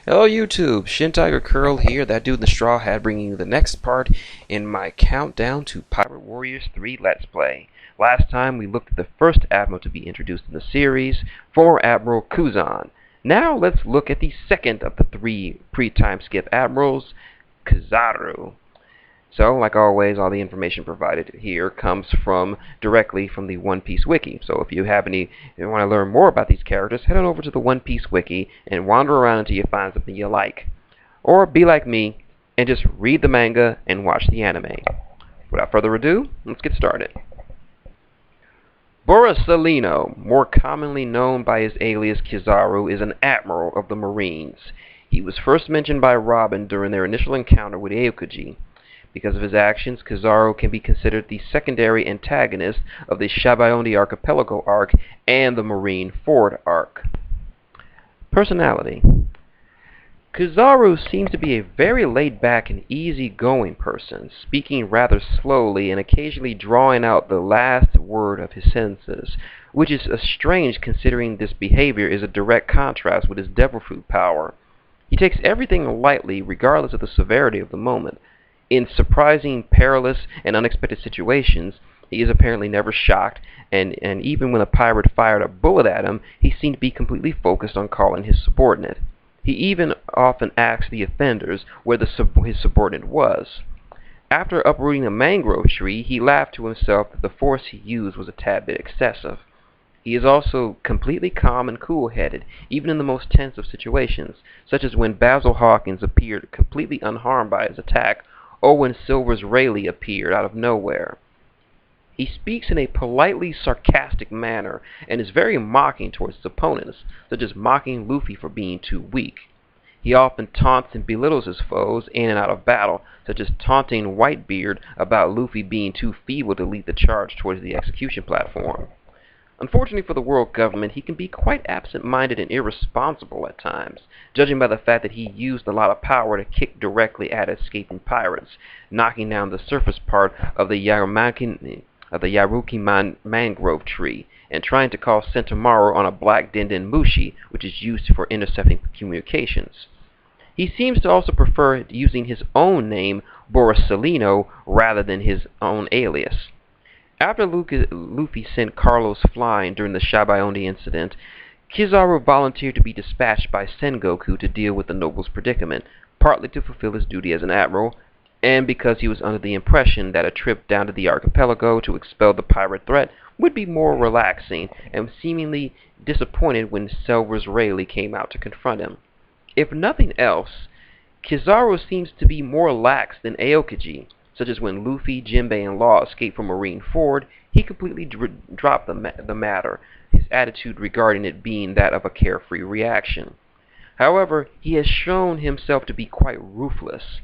Hello YouTube, Shin Tiger Curl here, that dude in the straw hat, bringing you the next part in my countdown to Pirate Warriors 3 Let's Play. Last time we looked at the first Admiral to be introduced in the series, former Admiral Kizaru. Now let's look at the second of the three pre-time skip Admirals, Kizaru. So, like always, all the information provided here comes directly from the One Piece Wiki. So if you want to learn more about these characters, head on over to the One Piece Wiki and wander around until you find something you like. Or be like me and just read the manga and watch the anime. Without further ado, let's get started. Borsalino, more commonly known by his alias Kizaru, is an admiral of the Marines. He was first mentioned by Robin during their initial encounter with Aokiji. Because of his actions, Kizaru can be considered the secondary antagonist of the Shabayondi Archipelago arc and the Marine Ford arc. Personality. Kizaru seems to be a very laid-back and easy-going person, speaking rather slowly and occasionally drawing out the last word of his sentences, which is strange considering this behavior is a direct contrast with his devil fruit power. He takes everything lightly regardless of the severity of the moment. In surprising, perilous, and unexpected situations, he is apparently never shocked, and even when a pirate fired a bullet at him, he seemed to be completely focused on calling his subordinate. He even often asked the offenders where his subordinate was. After uprooting a mangrove tree, he laughed to himself that the force he used was a tad bit excessive. He is also completely calm and cool-headed, even in the most tense of situations, such as when Basil Hawkins appeared completely unharmed by his attack, or when Silver's Rayleigh appeared out of nowhere. He speaks in a politely sarcastic manner and is very mocking towards his opponents, such as mocking Luffy for being too weak. He often taunts and belittles his foes in and out of battle, such as taunting Whitebeard about Luffy being too feeble to lead the charge towards the execution platform. Unfortunately for the world government, he can be quite absent-minded and irresponsible at times, judging by the fact that he used a lot of power to kick directly at escaping pirates, knocking down the surface part of the Yaruki mangrove tree, and trying to call Sentomaru on a black Denden Mushi, which is used for intercepting communications. He seems to also prefer using his own name, Borsalino, rather than his own alias. After Luffy sent Carlos flying during the Shabayondi incident, Kizaru volunteered to be dispatched by Sengoku to deal with the noble's predicament, partly to fulfill his duty as an admiral, and because he was under the impression that a trip down to the archipelago to expel the pirate threat would be more relaxing, and seemingly disappointed when Silver's Rayleigh came out to confront him. If nothing else, Kizaru seems to be more lax than Aokiji, such as when Luffy, Jinbei, and Law escaped from Marine Ford. He completely dropped the matter, his attitude regarding it being that of a carefree reaction. However, he has shown himself to be quite ruthless.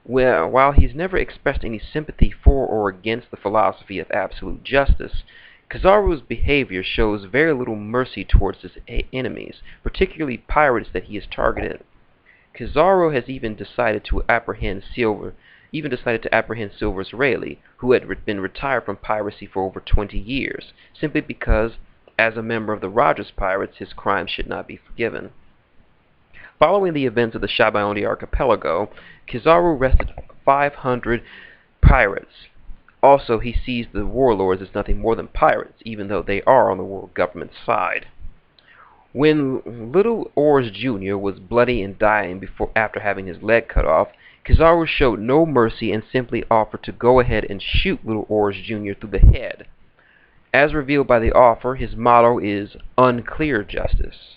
While he's never expressed any sympathy for or against the philosophy of absolute justice, Kizaru's behavior shows very little mercy towards his enemies, particularly pirates that he has targeted. Kizaru has even decided to apprehend Silver's Rayleigh, who had been retired from piracy for over 20 years, simply because, as a member of the Rogers Pirates, his crimes should not be forgiven. Following the events of the Shabayondi Archipelago, Kizaru arrested 500 pirates. Also, he sees the warlords as nothing more than pirates, even though they are on the world government's side. When Little Oars Jr. was bloody and dying after having his leg cut off, Kizaru showed no mercy and simply offered to go ahead and shoot Little Oars Jr. through the head. As revealed by the offer, his motto is unclear justice.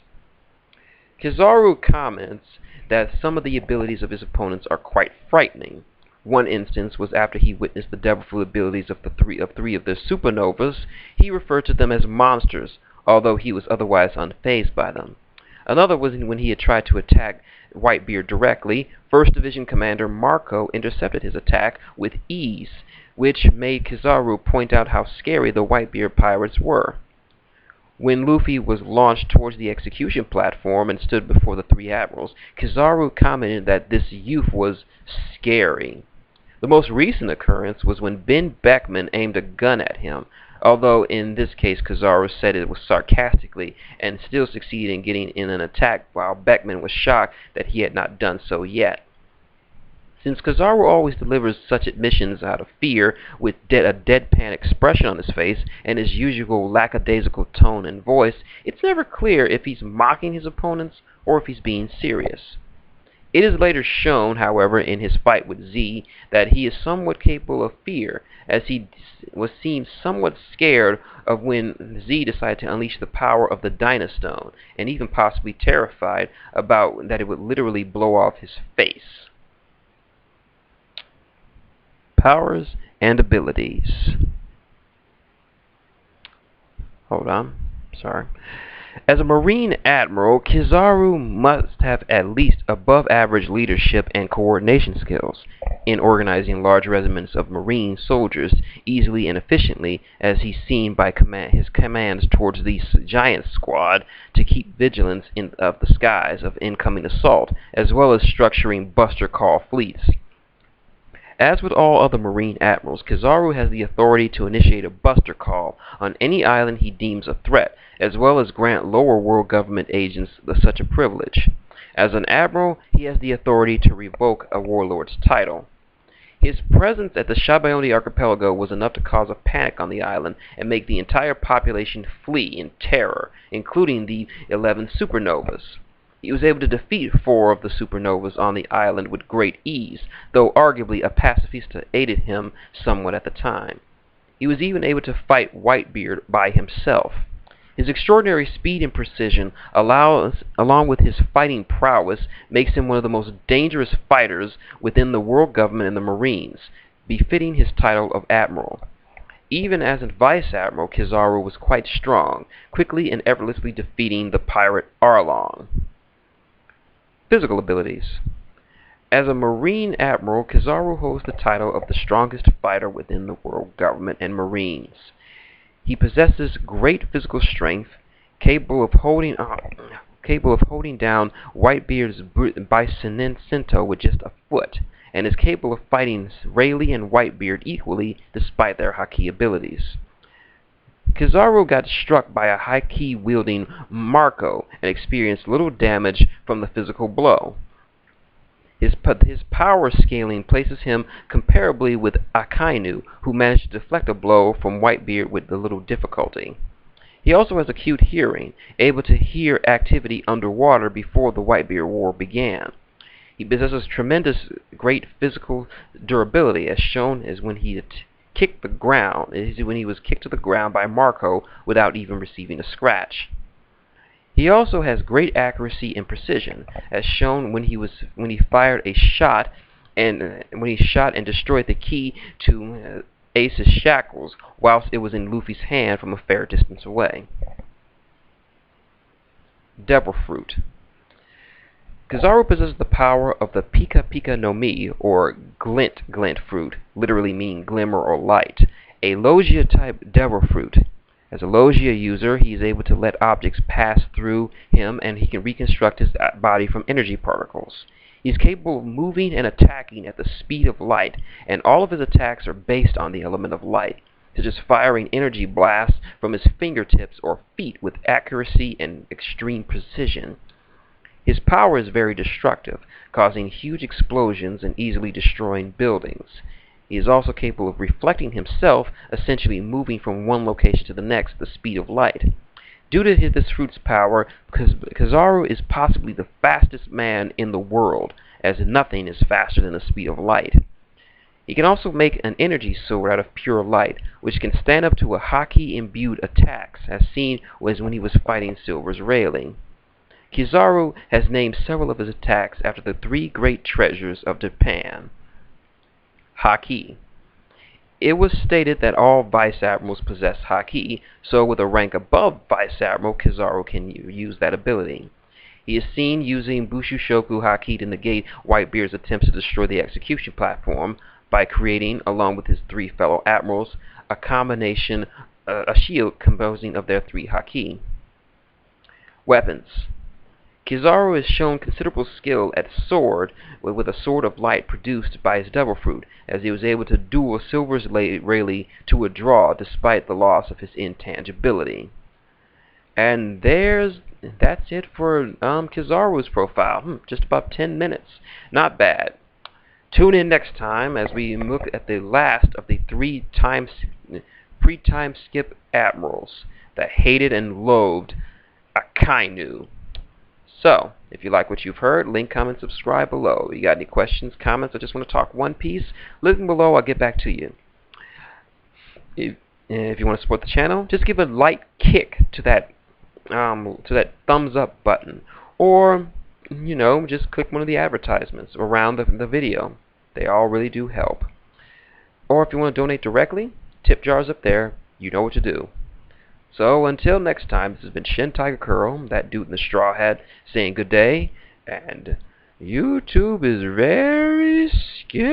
Kizaru comments that some of the abilities of his opponents are quite frightening. One instance was after he witnessed the devil fruit abilities of three of the supernovas. He referred to them as monsters, although he was otherwise unfazed by them. Another was when he had tried to attack Whitebeard directly. 1st Division Commander Marco intercepted his attack with ease, which made Kizaru point out how scary the Whitebeard pirates were. When Luffy was launched towards the execution platform and stood before the three admirals, Kizaru commented that this youth was scary. The most recent occurrence was when Ben Beckman aimed a gun at him, although in this case Kizaru said it was sarcastically and still succeeded in getting in an attack while Beckman was shocked that he had not done so yet. Since Kizaru always delivers such admissions out of fear with a deadpan expression on his face and his usual lackadaisical tone and voice, it's never clear if he's mocking his opponents or if he's being serious. It is later shown, however, in his fight with Z, that he is somewhat capable of fear, as he seemed somewhat scared of when Z decided to unleash the power of the Dynastone, and even possibly terrified about that it would literally blow off his face. Powers and abilities. Hold on. Sorry. As a Marine Admiral, Kizaru must have at least above-average leadership and coordination skills in organizing large regiments of Marine soldiers easily and efficiently, as he's seen by his commands towards the giant squad to keep vigilance of the skies of incoming assault, as well as structuring buster call fleets. As with all other Marine admirals, Kizaru has the authority to initiate a buster call on any island he deems a threat, as well as grant lower world government agents such a privilege. As an admiral, he has the authority to revoke a warlord's title. His presence at the Shabayoni archipelago was enough to cause a panic on the island and make the entire population flee in terror, including the 11 supernovas. He was able to defeat 4 of the supernovas on the island with great ease, though arguably a pacifista aided him somewhat at the time. He was even able to fight Whitebeard by himself. His extraordinary speed and precision, along with his fighting prowess, makes him one of the most dangerous fighters within the world government and the Marines, befitting his title of Admiral. Even as a Vice Admiral, Kizaru was quite strong, quickly and effortlessly defeating the pirate Arlong. Physical abilities. As a Marine Admiral, Kizaru holds the title of the strongest fighter within the world government and Marines. He possesses great physical strength, capable of holding down Whitebeard's Bicentennial with just a foot, and is capable of fighting Rayleigh and Whitebeard equally despite their haki abilities. Kizaru got struck by a haki wielding Marco and experienced little damage from the physical blow. His power scaling places him comparably with Akainu, who managed to deflect a blow from Whitebeard with little difficulty. He also has acute hearing, able to hear activity underwater before the Whitebeard War began. He possesses great physical durability, as shown as when he was kicked to the ground by Marco without even receiving a scratch. He also has great accuracy and precision, as shown when he fired a shot and destroyed the key to Ace's shackles whilst it was in Luffy's hand from a fair distance away. Devil Fruit. Kizaru possesses the power of the Pika Pika no Mi, or Glint fruit, literally meaning glimmer or light, a Logia-type devil fruit. As a Logia user, he is able to let objects pass through him, and he can reconstruct his body from energy particles. He is capable of moving and attacking at the speed of light, and all of his attacks are based on the element of light, such as firing energy blasts from his fingertips or feet with accuracy and extreme precision. His power is very destructive, causing huge explosions and easily destroying buildings. He is also capable of reflecting himself, essentially moving from one location to the next at the speed of light. Due to this fruit's power, Kizaru is possibly the fastest man in the world, as nothing is faster than the speed of light. He can also make an energy sword out of pure light, which can stand up to a haki-imbued attacks, as seen when he was fighting Silver's Railing. Kizaru has named several of his attacks after the 3 great treasures of Japan. Haki. It was stated that all Vice Admirals possess Haki, so with a rank above Vice Admiral, Kizaru can use that ability. He is seen using Bushushoku Haki to negate Whitebeard's attempts to destroy the execution platform by creating, along with his 3 fellow admirals, a shield composing of their 3 Haki. Weapons. Kizaru has shown considerable skill at sword with a sword of light produced by his devil fruit, as he was able to duel Silver's Rayleigh to a draw despite the loss of his intangibility. And that's it for Kizaru's profile. Just about 10 minutes. Not bad. Tune in next time as we look at the last of the pre-time skip admirals that hated and loathed Akainu. So, if you like what you've heard, link, comment, subscribe below. You got any questions, comments, or just want to talk One Piece? Link below, I'll get back to you. If you want to support the channel, just give a light kick to that thumbs up button, or just click one of the advertisements around the video. They all really do help. Or if you want to donate directly, tip jars up there. You know what to do. So until next time, this has been Shin Tiger Curl, that dude in the straw hat, saying good day, and YouTube is very scary.